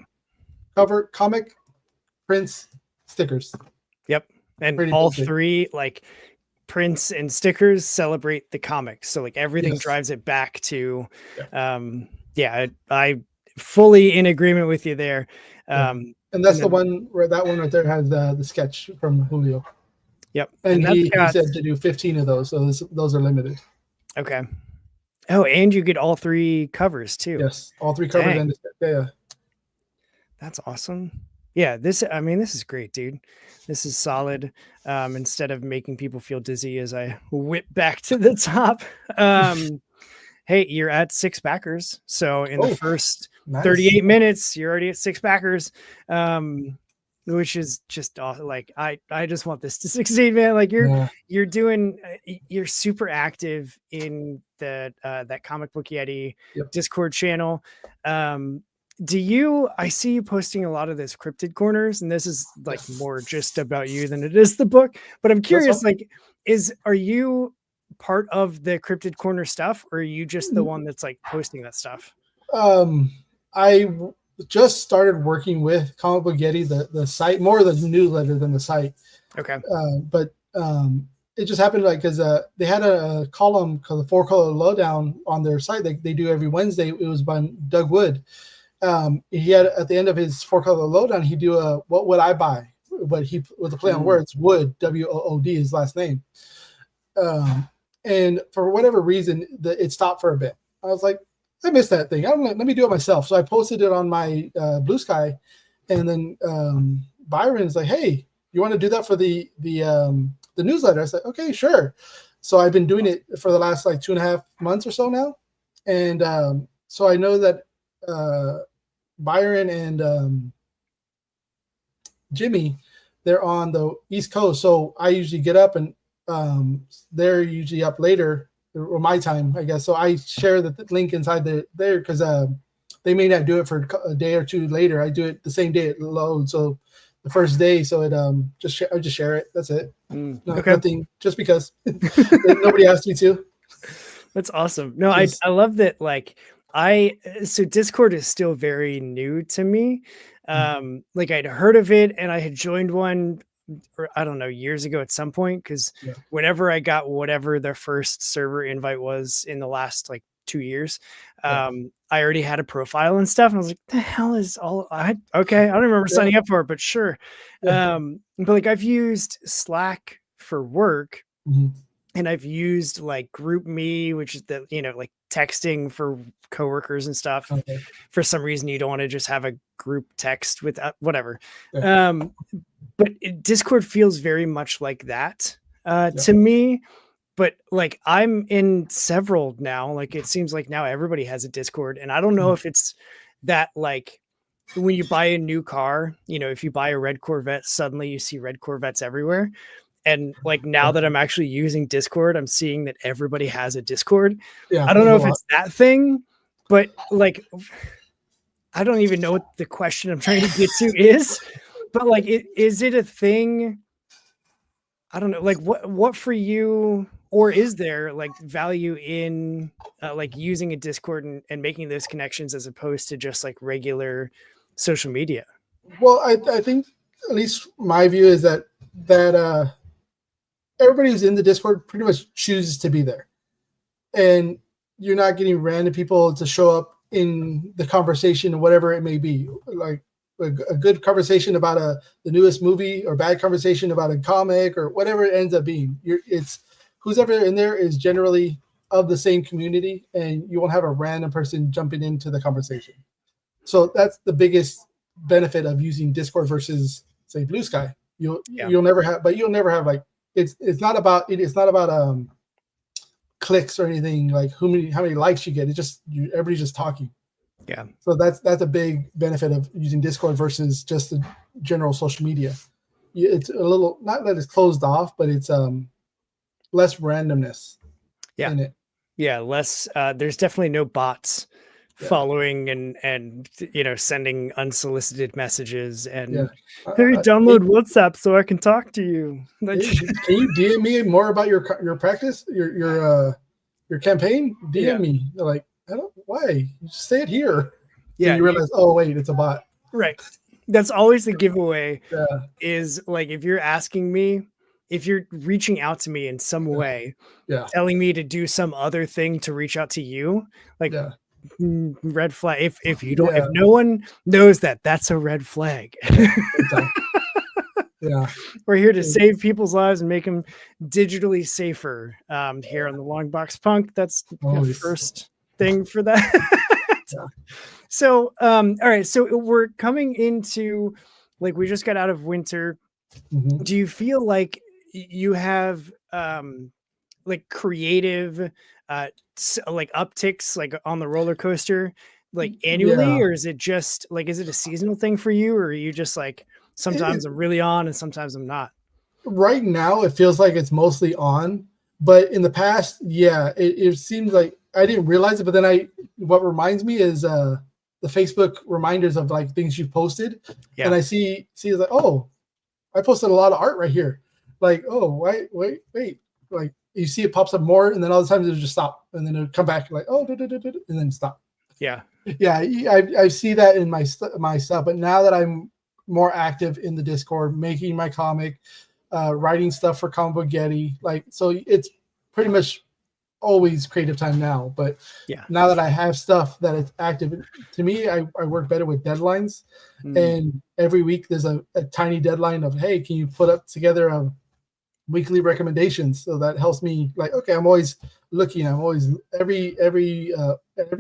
cover, comic, prints, stickers.
Yep. And all three, like, prints and stickers celebrate the comics. So like everything drives it back to, I fully in agreement with you there.
And that's the one where that one right there has the sketch from Julio.
Yep.
And he said to do 15 of those. So those are limited.
Okay. Oh, and you get all three covers too.
Yes. All three covers. And yeah.
That's awesome. Yeah, this is great, dude. This is solid. Instead of making people feel dizzy as I whip back to the top. Hey, you're at 6 backers. So in the first 38 minutes, you're already at 6 backers. Which is just like, I just want this to succeed, man. Like you're super active in that Comic Book Yeti Discord channel. I see you posting a lot of this cryptid corners, and this is like more just about you than it is the book, but I'm curious, like, are you part of the cryptid corner stuff, or are you just the one that's like posting that stuff?
I just started working with Comic Book Yeti, the site, more the newsletter than the site.
Okay.
But it just happened like because they had a column called the 4-Color Lowdown on their site. They do every Wednesday. It was by Doug Wood. He had at the end of his 4-Color Lowdown, he'd do a what would I buy? But he with a play on words, Wood, WOOD, his last name. And for whatever reason, it stopped for a bit. I was like, I missed that thing. Let me do it myself. So I posted it on my Blue Sky, and then Byron's like, "Hey, you want to do that for the newsletter?" I said, "Okay, sure." So I've been doing it for the last like 2.5 months or so now, and so I know that Byron and Jimmy, they're on the East Coast, so I usually get up and they're usually up later or my time, I guess. So I share the link inside there because they may not do it for a day or two later. I do it the same day it loads. So the first day, so it I just share it. That's it.
Okay.
Nothing, just because nobody asked me to.
That's awesome. No, I love that. Like so Discord is still very new to me. Like I'd heard of it and I had joined one, or I don't know, years ago at some point, because whenever I got whatever their first server invite was in the last like 2 years, I already had a profile and stuff, and I was like, the hell is okay, I don't remember signing up for it, but sure. But like I've used Slack for work, and I've used like GroupMe, which is the, like texting for coworkers and stuff. For some reason you don't want to just have a group text with whatever. But Discord feels very much like that to me. But like I'm in several now. Like it seems like now everybody has a Discord, and I don't know if it's that, like when you buy a new car, if you buy a red Corvette, suddenly you see red Corvettes everywhere. And like now that I'm actually using Discord, I'm seeing that everybody has a Discord. I don't know if it's that thing, but like I don't even know what the question I'm trying to get to is. But like, is it a thing? I don't know. Like, what for you, or is there like value in like using a Discord and making those connections as opposed to just like regular social media?
Well, I think at least my view is that everybody who's in the Discord pretty much chooses to be there, and you're not getting random people to show up in the conversation or whatever it may be. Like a good conversation about the newest movie, or bad conversation about a comic, or whatever it ends up being. It's who's ever in there is generally of the same community, and you won't have a random person jumping into the conversation. So that's the biggest benefit of using Discord versus, say, Blue Sky. You'll never have like it's not about clicks or anything, like how many likes you get. It's just everybody's just talking.
Yeah.
So that's a big benefit of using Discord versus just the general social media. It's a little, not that it's closed off, but it's less randomness in it.
Yeah, less. There's definitely no bots following and sending unsolicited messages and hey, download WhatsApp so I can talk to you. Like,
can you DM me more about your practice, your campaign? DM me. They're like, why? You just say it here. Yeah. And you realize, oh wait, it's a bot.
Right. That's always the giveaway. Is like, if you're asking me, if you're reaching out to me in some way, telling me to do some other thing to reach out to you, like red flag. If you don't, if no one knows that, that's a red flag. We're here to save people's lives and make them digitally safer. Here on the Long Box Punk, that's the first thing for that. So all right, so we're coming into, like, we just got out of winter. Do you feel like you have like creative like upticks like on the roller coaster, like annually, or is it just like, is it a seasonal thing for you, or are you just like, sometimes I'm really on and sometimes I'm not?
Right now it feels like it's mostly on, but in the past, it seems like I didn't realize it, but then what reminds me is the Facebook reminders of like things you've posted, and I see like, oh, I posted a lot of art right here, like, oh, wait, like you see it pops up more, and then all the times it'll just stop, and then it'll come back like, oh, and then stop. I see that in my stuff, but now that I'm more active in the Discord, making my comic, writing stuff for Comic Book Getty, like, so it's pretty much always creative time now. But now that I have stuff that is active, to me, I work better with deadlines, and every week there's a tiny deadline of, hey, can you put up together a weekly recommendations? So that helps me, like, okay, I'm always looking, I'm always every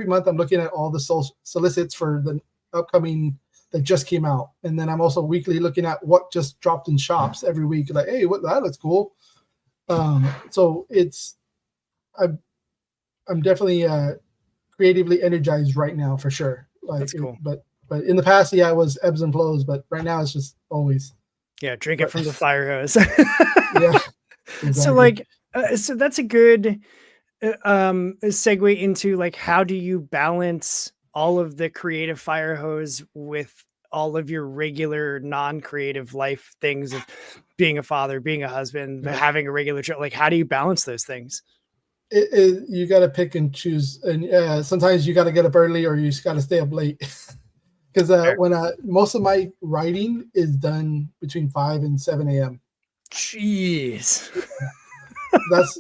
month I'm looking at all the solicits for the upcoming that just came out, and then I'm also weekly looking at what just dropped in shops every week, like, hey, that looks cool. So I'm definitely creatively energized right now, for sure. Like, that's cool. But in the past, it was ebbs and flows, but right now it's just always
drink it from the fire hose. Exactly. So like so that's a good segue into, like, how do you balance all of the creative fire hose with all of your regular non-creative life things of being a father, being a husband, having a regular job? Like, how do you balance those things?
You got to pick and choose, and sometimes you got to get up early or you got to stay up late. Because when most of my writing is done between 5 and 7 a.m.
Jeez.
That's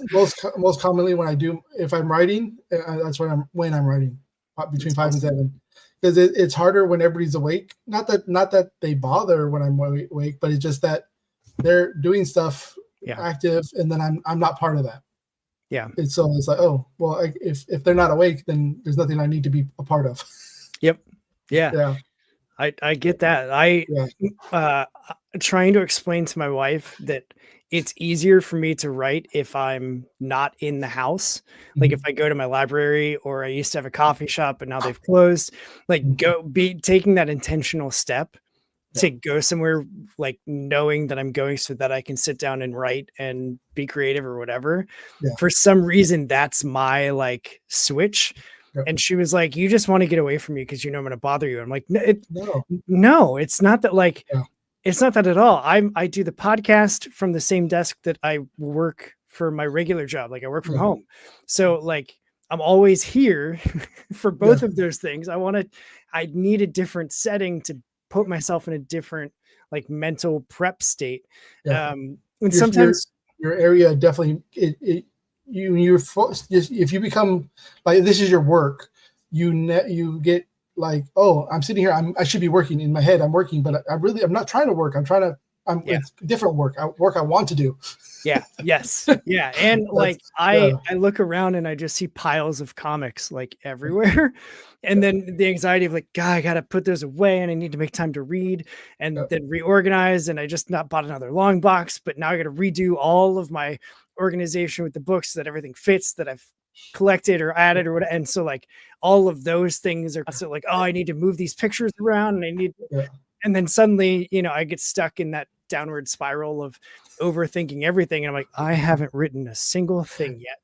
most commonly when I do. If I'm writing, that's when I'm writing between 5 and 7. Because it's harder when everybody's awake. Not that they bother when I'm awake, but it's just that they're doing stuff active, and then I'm not part of that.
Yeah.
And so it's like, oh, well, if they're not awake, then there's nothing I need to be a part of.
Yep. Yeah.
Yeah.
I get that. Trying to explain to my wife that it's easier for me to write if I'm not in the house. Like if I go to my library, or I used to have a coffee shop but now they've closed, like taking that intentional step to go somewhere, like knowing that I'm going so that I can sit down and write and be creative or whatever. For some reason, that's my like switch. And she was like, you just want to get away from me because you know I'm going to bother you. I'm like, no, it's not that. Like, it's not that at all. I do the podcast from the same desk that I work for my regular job. Like I work from home. So like, I'm always here for both of those things. I need a different setting to put myself in a different like mental prep state. And sometimes
your area definitely, if you become like, this is your work, you get like, oh, I'm sitting here, I should be working. In my head I'm working, but I'm not trying to work. It's different work I want to do.
Yes. And like I look around and I just see piles of comics like everywhere. And then the anxiety of like, God, I got to put those away and I need to make time to read and then reorganize. And I just not bought another long box, but now I got to redo all of my organization with the books so that everything fits that I've collected or added or whatever. And so like all of those things are so like, oh, I need to move these pictures around and and then suddenly, I get stuck in that downward spiral of overthinking everything. And I'm like, I haven't written a single thing yet.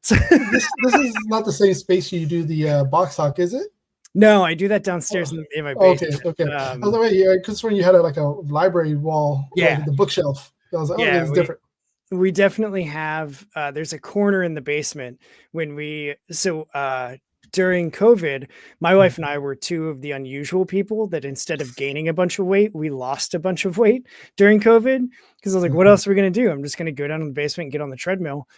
This is not the same space you do the box talk, is it?
No, I do that downstairs in my basement.
Okay. By the way, because when you had a library wall, like the bookshelf, I was like, it's different.
We definitely have. There's a corner in the basement during COVID, my wife and I were two of the unusual people that instead of gaining a bunch of weight, we lost a bunch of weight during COVID. Because I was like, what else are we going to do? I'm just going to go down to the basement and get on the treadmill.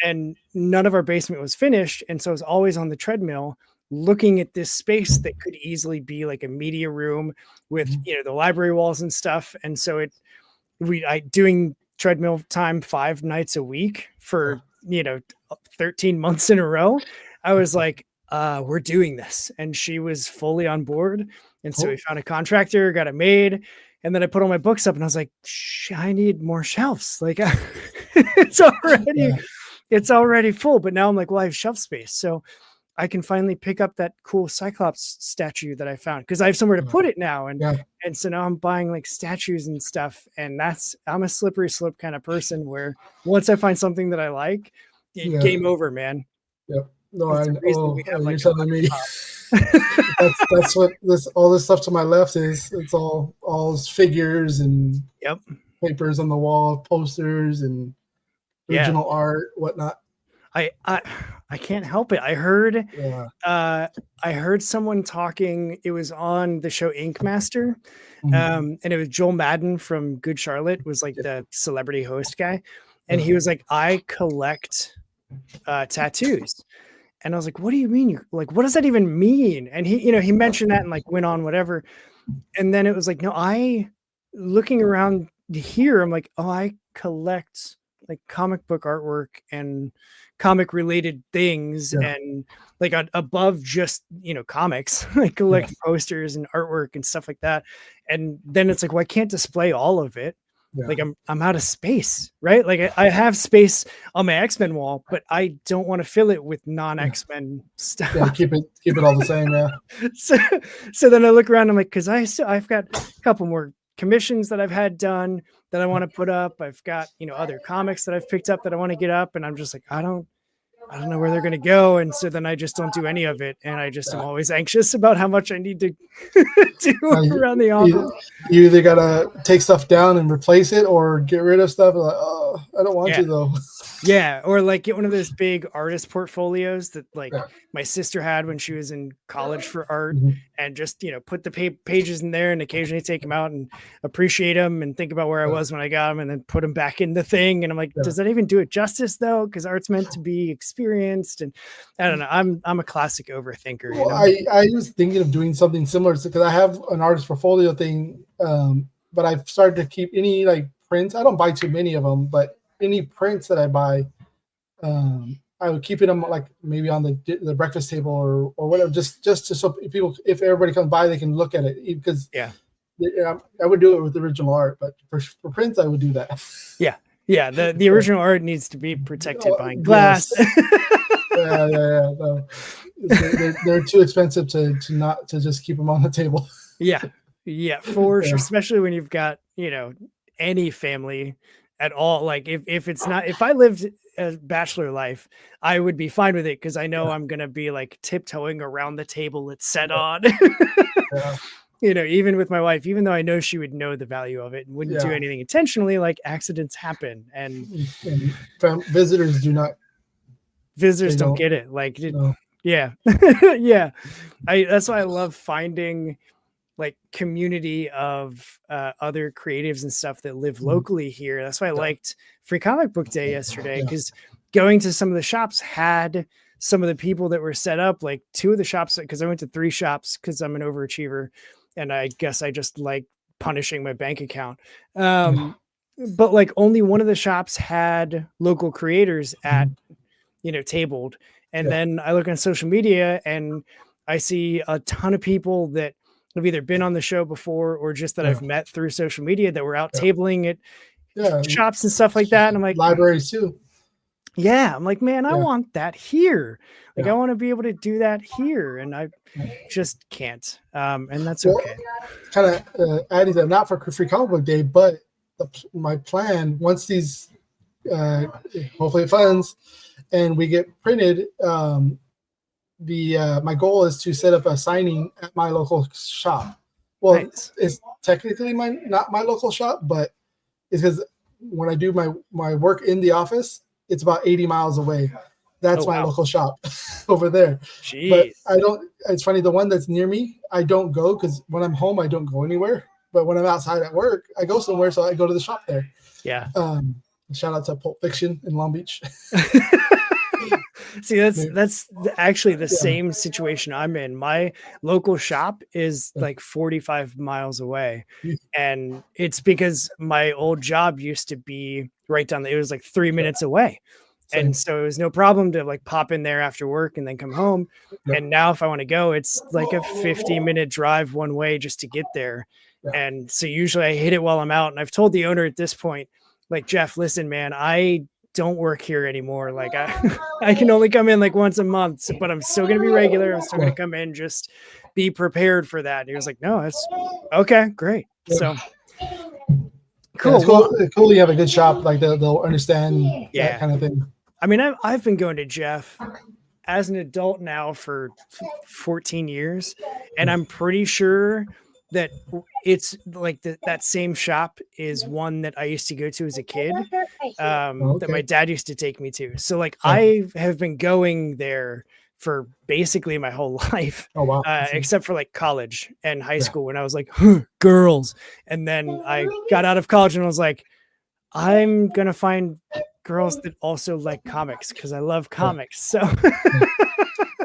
And none of our basement was finished. And so I was always on the treadmill looking at this space that could easily be like a media room with, the library walls and stuff. And so doing treadmill time 5 nights a week for, 13 months in a row. I was like, we're doing this. And she was fully on board. And so we found a contractor, got it made. And then I put all my books up and I was like, I need more shelves. Like it's already full, but now I'm like, well, I have shelf space. So I can finally pick up that cool Cyclops statue that I found because I have somewhere to put it now. And so now I'm buying like statues and stuff. And I'm a slippery slope kind of person where once I find something that I like, game over, man.
No, you're telling me that's what all this stuff to my left is. It's all figures and papers on the wall, posters and original art, whatnot.
I can't help it. I heard someone talking. It was on the show Ink Master, and it was Joel Madden from Good Charlotte was like the celebrity host guy, and he was like, I collect tattoos. And I was like, what do you mean? You're like, what does that even mean? And he mentioned that and like went on whatever. And then it was like, no, looking around here, I'm like, oh, I collect like comic book artwork and comic related things. And like above just, comics, I collect posters and artwork and stuff like that. And then it's like, well, I can't display all of it. Like I'm out of space, right? Like I have space on my X-Men wall, but I don't want to fill it with non-X-Men stuff.
Yeah, keep it all the same. Yeah.
So then I look around, I'm like, because I've got a couple more commissions that I've had done that I want to put up. I've got, other comics that I've picked up that I want to get up. And I'm just like, I don't I don't know where they're going to go. And so then I just don't do any of it. And I just am always anxious about how much I need to do around the office.
You either got to take stuff down and replace it or get rid of stuff. Like, oh, I don't want to though.
Yeah. Or like get one of those big artist portfolios that like my sister had when she was in college for art, and just, you know, put the pages in there and occasionally take them out and appreciate them and think about where I was when I got them and then put them back in the thing. And I'm like, does that even do it justice though? Cause art's meant to be experienced. And I don't know. I'm a classic overthinker.
Well, you know? I was thinking of doing something similar because I have an artist portfolio thing. But I've started to keep any like prints. I don't buy too many of them, but any prints that I buy, I would keep them like maybe on the breakfast table or whatever, just to, so people, if everybody comes by, they can look at it, because I would do it with original art, but for prints, I would do that.
Yeah. The original art needs to be protected behind glass.
Yes. No. They're too expensive to just keep them on the table.
Yeah, for sure. Especially when you've got, you know, any family at all. Like if I lived a bachelor life, I would be fine with it because I know I'm gonna be like tiptoeing around the table it's set on. You know, even with my wife, even though I know she would know the value of it and wouldn't do anything intentionally, like accidents happen, and
visitors don't
get it. Like,
no.
Yeah. That's why I love finding like community of other creatives and stuff that live locally here. That's why I liked Free Comic Book Day yesterday, because going to some of the shops had some of the people that were set up, like two of the shops, because I went to 3 shops because I'm an overachiever and I guess I just like punishing my bank account. But like only one of the shops had local creators at, you know, tabled. And then I look on social media and I see a ton of people that have either been on the show before or just that I've met through social media that were out tabling at shops and stuff like that. And I'm like,
libraries too.
Yeah. I'm like, man, I want that here. Like, I want to be able to do that here. And I just can't. And that's okay.
Kind of adding that, not for Free Comic Book Day, but my plan, once these hopefully funds and we get printed, my goal is to set up a signing at my local shop. Well, it's technically not my local shop, but it's because when I do my work in the office, it's about 80 miles away. That's my local shop over there.
Jeez.
But I don't. It's funny, the one that's near me, I don't go because when I'm home, I don't go anywhere. But when I'm outside at work, I go somewhere, so I go to the shop there.
Yeah.
Shout out to Pulp Fiction in Long Beach.
See, that's actually the same situation I'm in. My local shop is like 45 miles away. And it's because my old job used to be right down there. It was like 3 minutes away. And so it was no problem to like pop in there after work and then come home. And now if I want to go, it's like a 50-minute drive one way just to get there. And so usually I hit it while I'm out. And I've told the owner at this point, like, Jeff, listen, man, I don't work here anymore. Like I can only come in like once a month, but I'm still going to be regular. I'm still going to come in, just be prepared for that. And he was like, no, that's okay. Great. So cool.
It's cool. You have a good shop. Like they'll understand that kind of thing.
I mean, I've been going to Jeff as an adult now for 14 years, and I'm pretty sure that it's like that same shop is one that I used to go to as a kid, that my dad used to take me to. So like I have been going there for basically my whole life, except for like college and high school when I was like, girls. And then I got out of college and I was like, I'm going to find girls that also like comics because I love comics. So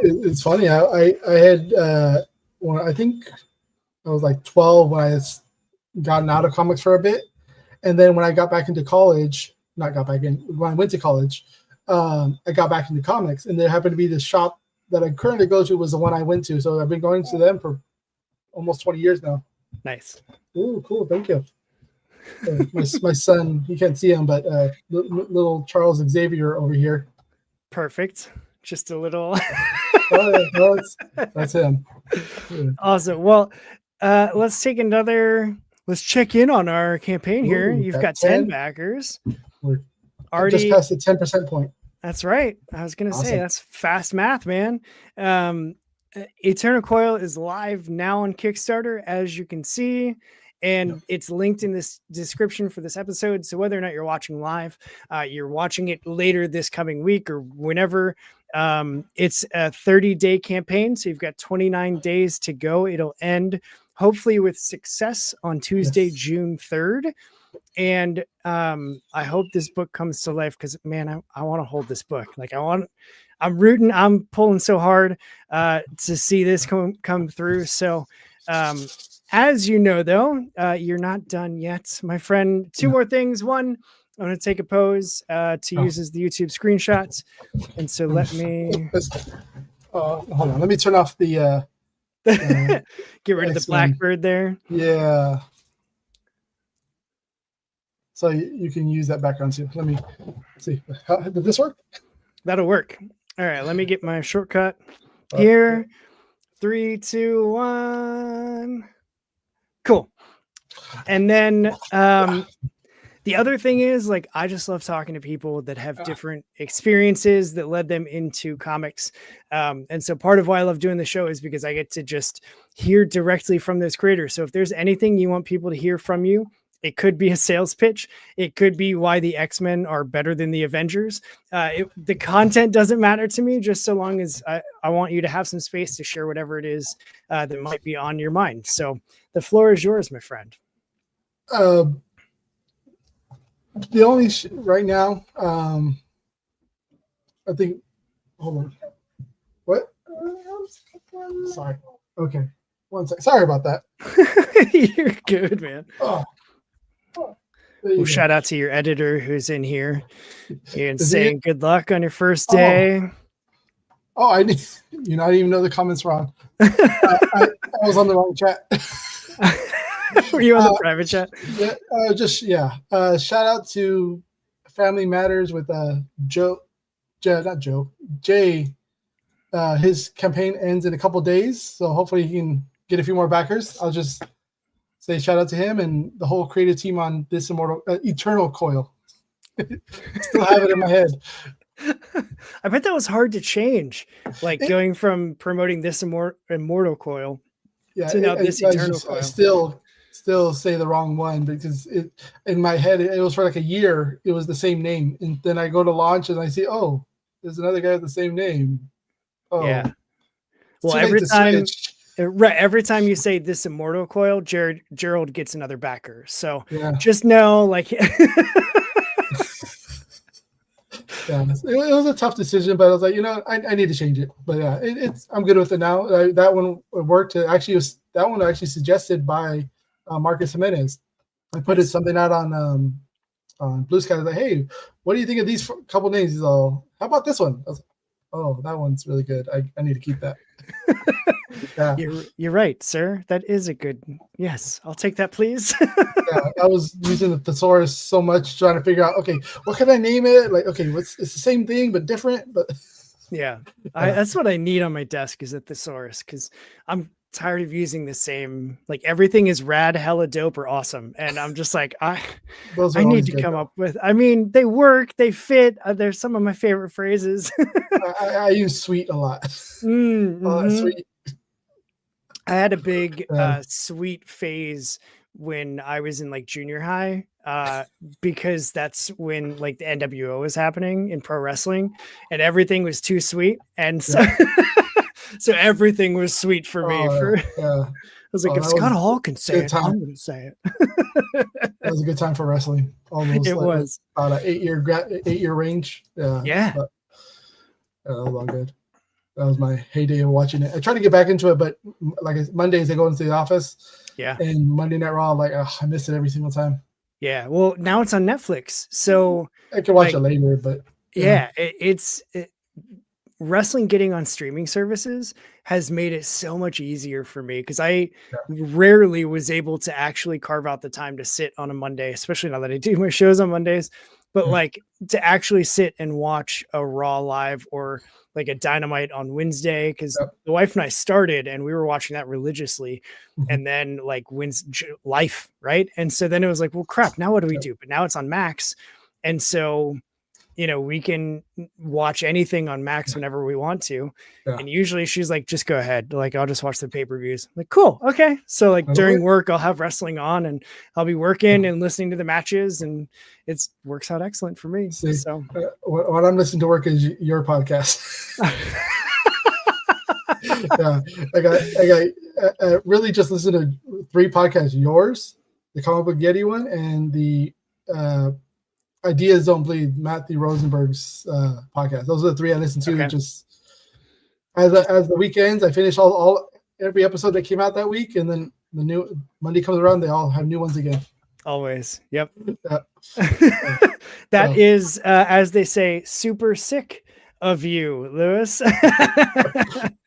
it's funny. I had, I think I was like 12 when I had gotten out of comics for a bit. And then when I got back into college, when I went to college, I got back into comics, and there happened to be this shop that I currently go to was the one I went to. So I've been going to them for almost 20 years now.
Nice.
Ooh, cool. Thank you. My son, you can't see him, but little Charles Xavier over here.
Perfect. Just a little.
That's him.
Yeah. Awesome. Well, let's check in on our campaign here. You've got 10 backers.
We're already just past the 10% point.
That's right. I was going to say
Awesome.
that's fast math, man. Eternal Coil is live now on Kickstarter, as you can see, and it's linked in this description for this episode. So whether or not you're watching live, you're watching it later this coming week or whenever, it's a 30-day campaign. So you've got 29 days to go. It'll end hopefully with success on Tuesday,
Yes.
June 3rd. And I hope this book comes to life because, man, I want to hold this book. Like I'm rooting, I'm pulling so hard to see this come through. So as you know, though, you're not done yet, my friend. Two more things. One, I'm going to take a pose to use as the YouTube screenshots. And so let me
hold on. Let me turn off the
get rid of the blackbird there.
Yeah. So you can use that background too. Let me see. Did this work?
That'll work. All right. Let me get my shortcut here. 3, 2, 1. Cool. And then the other thing is, like, I just love talking to people that have different experiences that led them into comics. And so part of why I love doing the show is because I get to just hear directly from those creators. So if there's anything you want people to hear from you, it could be a sales pitch. It could be why the X-Men are better than the Avengers. The content doesn't matter to me, just so long as I want you to have some space to share whatever it is that might be on your mind. So the floor is yours, my friend.
The only right now, I think. Hold on. What? Sorry. Okay. 1 sec. Sorry about that.
You're good, man.
Oh.
Well, shout out to your editor who's in here and saying good luck on your first day.
I didn't even know the comments were on. I was on the wrong chat.
Were you on the private chat?
Yeah, shout out to Family Matters with Jay. His campaign ends in a couple days, so hopefully he can get a few more backers. I'll just say shout out to him and the whole creative team on This Eternal Coil. Still have it in my head.
I bet that was hard to change, like going from promoting This Immortal Coil to now This Eternal Coil.
I still say the wrong one because in my head it was for like a year. It was the same name, and then I go to launch and I see, oh, there's another guy with the same name. Oh,
yeah. Well, every time you say This Immortal Coil, Gerald gets another backer. So just know, like,
yeah, it was a tough decision, but I was like, I need to change it. But yeah, I'm good with it now. That one worked. That one actually suggested by Marcus Jimenez. I put something out on Blue Sky. I was like, hey, what do you think of these couple names? He's all, how about this one? I was like, oh, that one's really good. I need to keep that. Yeah.
You're right, sir. That is a good. Yes, I'll take that, please.
Yeah, I was using the thesaurus so much trying to figure out, okay, what can I name it? Like, okay, it's the same thing but different. But
yeah, that's what I need on my desk is a thesaurus because I'm tired of using the same. Like everything is rad, hella dope, or awesome, and I'm just like I need to come up with. I mean, they work, they fit. They're some of my favorite phrases.
I use sweet a lot. Sweet.
I had a big sweet phase when I was in like junior high, because that's when like the NWO was happening in pro wrestling and everything was too sweet. And so, so everything was sweet for me. I was like, if Scott Hall can say it, I'm going to say it.
That was a good time for wrestling. Almost
it was
about an 8-year range. Yeah. But, that was all good. That was my heyday of watching it. I try to get back into it, but like Mondays I go into the office. Yeah. And Monday Night Raw, like I miss it every single time.
Yeah. Well, now it's on Netflix, so
I can watch it later. But
wrestling getting on streaming services has made it so much easier for me because I rarely was able to actually carve out the time to sit on a Monday, especially now that I do my shows on Mondays. But like to actually sit and watch a Raw live or like a Dynamite on Wednesday, because the wife and I started and we were watching that religiously, and then like Life, right? And so then it was like, well, crap, now what do we do? But now it's on Max, and so we can watch anything on Max whenever we want to. Yeah. And usually she's like, just go ahead. Like, I'll just watch the pay-per-views. Like, cool. Okay. So like during work, I'll have wrestling on and I'll be working and listening to the matches, and it works out excellent for me.
See,
so
what I'm listening to work is your podcast. Yeah, I really just listened to 3 podcasts: yours, the Comic Book Yeti one, and the Ideas Don't Bleed, Matthew Rosenberg's podcast. Those are the 3 I listened to. Just as the weekends, I finish every episode that came out that week, and then the new Monday comes around, they all have new ones again.
Always. Yep. That is, as they say, super sick of you, Lewis.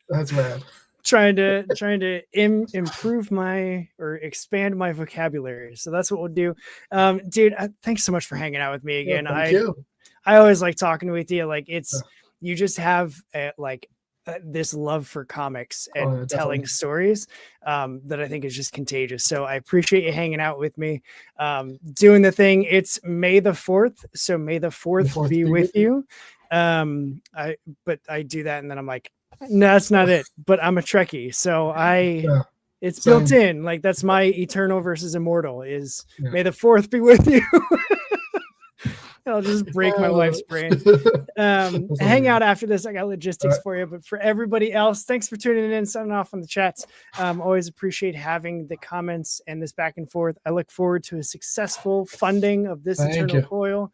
That's rad.
Trying to improve or expand my vocabulary. So that's what we'll do. Dude, thanks so much for hanging out with me again.
Thank you.
I always like talking with you. Like you just have this love for comics and telling stories that I think is just contagious. So I appreciate you hanging out with me, doing the thing. It's May the 4th. So May the 4th be with you. But I do that and then I'm like, no, that's not it. But I'm a Trekkie, so it's built in. Like that's my eternal versus immortal is May the 4th be with you. I'll just break my wife's brain. Hang out after this. I got logistics for you. But for everybody else, thanks for tuning in, signing off on the chats. Always appreciate having the comments and this back and forth. I look forward to a successful funding of This Eternal Coil.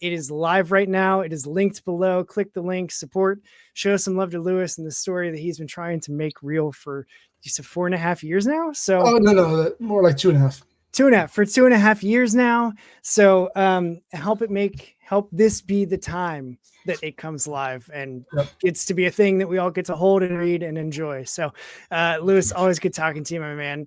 It is live right now. It is linked below. Click the link, support, show some love to Lewis and the story that he's been trying to make real for 4.5 years now. So
no, more like 2.5.
2.5 for 2.5 years now. So help this be the time that it comes live and gets to be a thing that we all get to hold and read and enjoy. So Lewis, always good talking to you, my man.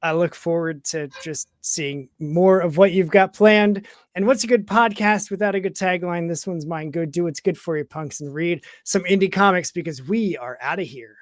I look forward to just seeing more of what you've got planned. And what's a good podcast without a good tagline? This one's mine. Go do what's good for you, punks, and read some indie comics because we are out of here.